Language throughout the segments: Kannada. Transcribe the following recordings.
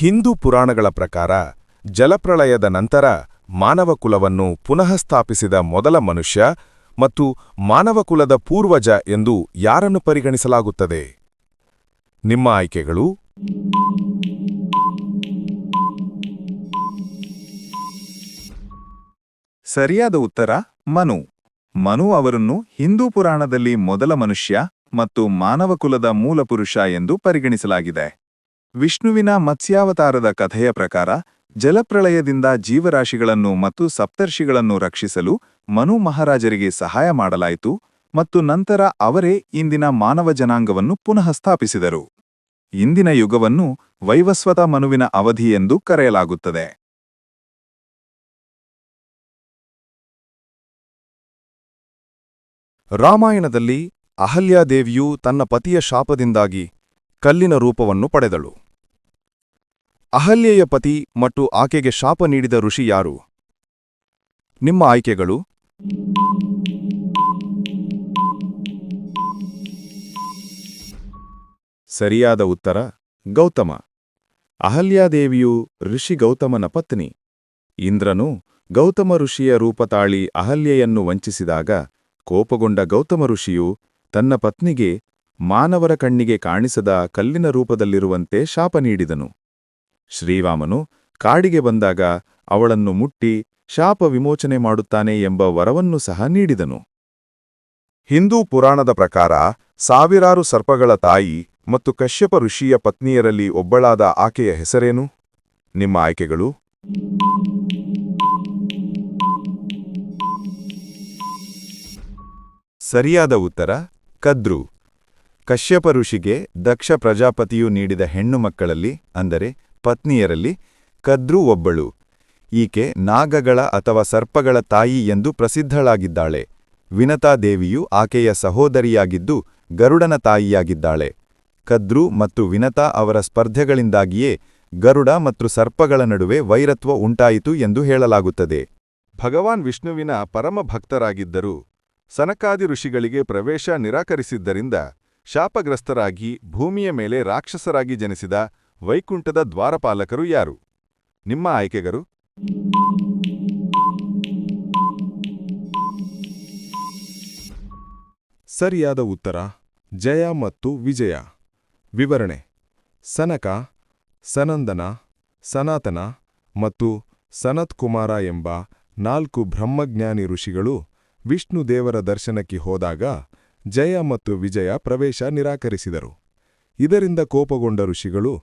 ಹಿಂದೂ ಪುರಾಣಗಳ ಪ್ರಕಾರ ಜಲಪ್ರಳಯದ ನಂತರ ಮಾನವಕುಲವನ್ನು ಪುನಃ ಸ್ಥಾಪಿಸಿದ ಮೊದಲ ಮನುಷ್ಯ ಮತ್ತು ಮಾನವಕುಲದ ಪೂರ್ವಜ ಎಂದು ಯಾರನ್ನು ಪರಿಗಣಿಸಲಾಗುತ್ತದೆ? ನಿಮ್ಮ ಆಯ್ಕೆಗಳು: ಸರಿಯಾದ ಉತ್ತರ ಮನು. ಮನು ಅವರನ್ನು ಹಿಂದೂ ಪುರಾಣದಲ್ಲಿ ಮೊದಲ ಮನುಷ್ಯ ಮತ್ತು ಮಾನವಕುಲದ ಮೂಲಪುರುಷ ಎಂದು ಪರಿಗಣಿಸಲಾಗಿದೆ. ವಿಷ್ಣುವಿನ ಮತ್ಸ್ಯಾವತಾರದ ಕಥೆಯ ಪ್ರಕಾರ ಜಲಪ್ರಳಯದಿಂದ ಜೀವರಾಶಿಗಳನ್ನು ಮತ್ತು ಸಪ್ತರ್ಷಿಗಳನ್ನು ರಕ್ಷಿಸಲು ಮನು ಮಹಾರಾಜರಿಗೆ ಸಹಾಯ ಮಾಡಲಾಯಿತು ಮತ್ತು ನಂತರ ಅವರೇ ಇಂದಿನ ಮಾನವ ಜನಾಂಗವನ್ನು ಪುನಃ ಸ್ಥಾಪಿಸಿದರು. ಇಂದಿನ ಯುಗವನ್ನು ವೈವಸ್ವತ ಮನುವಿನ ಅವಧಿ ಎಂದು ಕರೆಯಲಾಗುತ್ತದೆ. ರಾಮಾಯಣದಲ್ಲಿ ಅಹಲ್ಯಾದೇವಿಯು ತನ್ನ ಪತಿಯ ಶಾಪದಿಂದಾಗಿ ಕಲ್ಲಿನ ರೂಪವನ್ನು ಪಡೆದಳು. ಅಹಲ್ಯೆಯ ಪತಿ ಮತ್ತು ಆಕೆಗೆ ಶಾಪ ನೀಡಿದ ಋಷಿ ಯಾರು? ನಿಮ್ಮ ಆಯ್ಕೆಗಳು: ಸರಿಯಾದ ಉತ್ತರ ಗೌತಮ. ಅಹಲ್ಯಾದೇವಿಯು ಋಷಿ ಗೌತಮನ ಪತ್ನಿ. ಇಂದ್ರನು ಗೌತಮ ಋಷಿಯ ರೂಪ ತಾಳಿ ಅಹಲ್ಯೆಯನ್ನು ವಂಚಿಸಿದಾಗ ಕೋಪಗೊಂಡ ಗೌತಮ ಋಷಿಯು ತನ್ನ ಪತ್ನಿಗೆ ಮಾನವರ ಕಣ್ಣಿಗೆ ಕಾಣಿಸದ ಕಲ್ಲಿನ ರೂಪದಲ್ಲಿರುವಂತೆ ಶಾಪ ನೀಡಿದನು. ಶ್ರೀರಾಮನು ಕಾಡಿಗೆ ಬಂದಾಗ ಅವಳನ್ನು ಮುಟ್ಟಿ ಶಾಪ ವಿಮೋಚನೆ ಮಾಡುತ್ತಾನೆ ಎಂಬ ವರವನ್ನು ಸಹ ನೀಡಿದನು. ಹಿಂದೂ ಪುರಾಣದ ಪ್ರಕಾರ ಸಾವಿರಾರು ಸರ್ಪಗಳ ತಾಯಿ ಮತ್ತು ಕಶ್ಯಪ ಋಷಿಯ ಪತ್ನಿಯರಲ್ಲಿ ಒಬ್ಬಳಾದ ಆಕೆಯ ಹೆಸರೇನು? ನಿಮ್ಮ ಆಯ್ಕೆಗಳು: ಸರಿಯಾದ ಉತ್ತರ ಕದ್ರು. ಕಶ್ಯಪ ಋಷಿಗೆ ದಕ್ಷ ಪ್ರಜಾಪತಿಯು ನೀಡಿದ ಹೆಣ್ಣು ಮಕ್ಕಳಲ್ಲಿ, ಅಂದರೆ ಪತ್ನಿಯರಲ್ಲಿ, ಕದ್ರು ಒಬ್ಬಳು. ಈಕೆ ನಾಗಗಳ ಅಥವಾ ಸರ್ಪಗಳ ತಾಯಿ ಎಂದು ಪ್ರಸಿದ್ಧಳಾಗಿದ್ದಾಳೆ. ವಿನತಾದೇವಿಯು ಆಕೆಯ ಸಹೋದರಿಯಾಗಿದ್ದು ಗರುಡನ ತಾಯಿಯಾಗಿದ್ದಾಳೆ. ಕದ್ರು ಮತ್ತು ವಿನತಾ ಅವರ ಸ್ಪರ್ಧೆಗಳಿಂದಾಗಿಯೇ ಗರುಡ ಮತ್ತು ಸರ್ಪಗಳ ನಡುವೆ ವೈರತ್ವ ಉಂಟಾಯಿತು ಎಂದು ಹೇಳಲಾಗುತ್ತದೆ. ಭಗವಾನ್ ವಿಷ್ಣುವಿನ ಪರಮ ಭಕ್ತರಾಗಿದ್ದರೂ ಸನಕಾದಿ ಋಷಿಗಳಿಗೆ ಪ್ರವೇಶ ನಿರಾಕರಿಸಿದ್ದರಿಂದ ಶಾಪಗ್ರಸ್ತರಾಗಿ ಭೂಮಿಯ ಮೇಲೆ ರಾಕ್ಷಸರಾಗಿ ಜನಿಸಿದ ವೈಕುಂಠದ ದ್ವಾರಪಾಲಕರು ಯಾರು? ನಿಮ್ಮ ಆಯ್ಕೆಗಳು: ಸರಿಯಾದ ಉತ್ತರ ಜಯ ಮತ್ತು ವಿಜಯ. ವಿವರಣೆ: ಸನಕ, ಸನಂದನ, ಸನಾತನ ಮತ್ತು ಸನತ್ಕುಮಾರ ಎಂಬ 4 ಬ್ರಹ್ಮಜ್ಞಾನಿ ಋಷಿಗಳು ವಿಷ್ಣುದೇವರ ದರ್ಶನಕ್ಕೆ ಹೋದಾಗ ಜಯ ಮತ್ತು ವಿಜಯ ಪ್ರವೇಶ ನಿರಾಕರಿಸಿದರು. ಇದರಿಂದ ಕೋಪಗೊಂಡ ಋಷಿಗಳು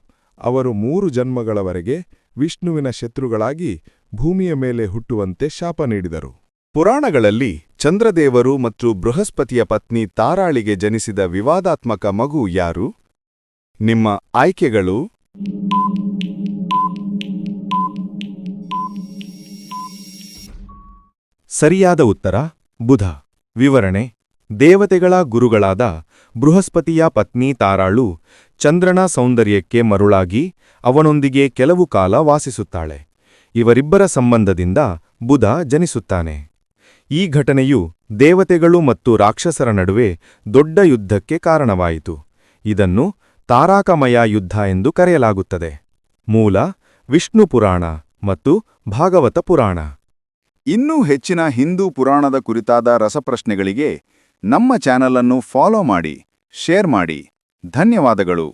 ಅವರು 3 ಜನ್ಮಗಳವರೆಗೆ ವಿಷ್ಣುವಿನ ಶತ್ರುಗಳಾಗಿ ಭೂಮಿಯ ಮೇಲೆ ಹುಟ್ಟುವಂತೆ ಶಾಪ ನೀಡಿದರು. ಪುರಾಣಗಳಲ್ಲಿ ಚಂದ್ರದೇವರು ಮತ್ತು ಬೃಹಸ್ಪತಿಯ ಪತ್ನಿ ತಾರಾಳಿಗೆ ಜನಿಸಿದ ವಿವಾದಾತ್ಮಕ ಮಗು ಯಾರು? ನಿಮ್ಮ ಆಯ್ಕೆಗಳು: ಸರಿಯಾದ ಉತ್ತರ ಬುಧ. ವಿವರಣೆ: ದೇವತೆಗಳ ಗುರುಗಳಾದ ಬೃಹಸ್ಪತಿಯ ಪತ್ನಿ ತಾರಾಳು ಚಂದ್ರನ ಸೌಂದರ್ಯಕ್ಕೆ ಮರುಳಾಗಿ ಅವನೊಂದಿಗೆ ಕೆಲವು ಕಾಲ ವಾಸಿಸುತ್ತಾಳೆ. ಇವರಿಬ್ಬರ ಸಂಬಂಧದಿಂದ ಬುಧ ಜನಿಸುತ್ತಾನೆ. ಈ ಘಟನೆಯು ದೇವತೆಗಳು ಮತ್ತು ರಾಕ್ಷಸರ ನಡುವೆ ದೊಡ್ಡ ಯುದ್ಧಕ್ಕೆ ಕಾರಣವಾಯಿತು. ಇದನ್ನು ತಾರಕಮಯ ಯುದ್ಧ ಎಂದು ಕರೆಯಲಾಗುತ್ತದೆ. ಮೂಲ: ವಿಷ್ಣು ಪುರಾಣ ಮತ್ತು ಭಾಗವತ ಪುರಾಣ. ಇನ್ನೂ ಹೆಚ್ಚಿನ ಹಿಂದೂ ಪುರಾಣದ ಕುರಿತಾದ ರಸಪ್ರಶ್ನೆಗಳಿಗೆ ನಮ್ಮ ಚಾನಲ್ ಅನ್ನು ಫಾಲೋ ಮಾಡಿ, ಶೇರ್ ಮಾಡಿ. ಧನ್ಯವಾದಗಳು.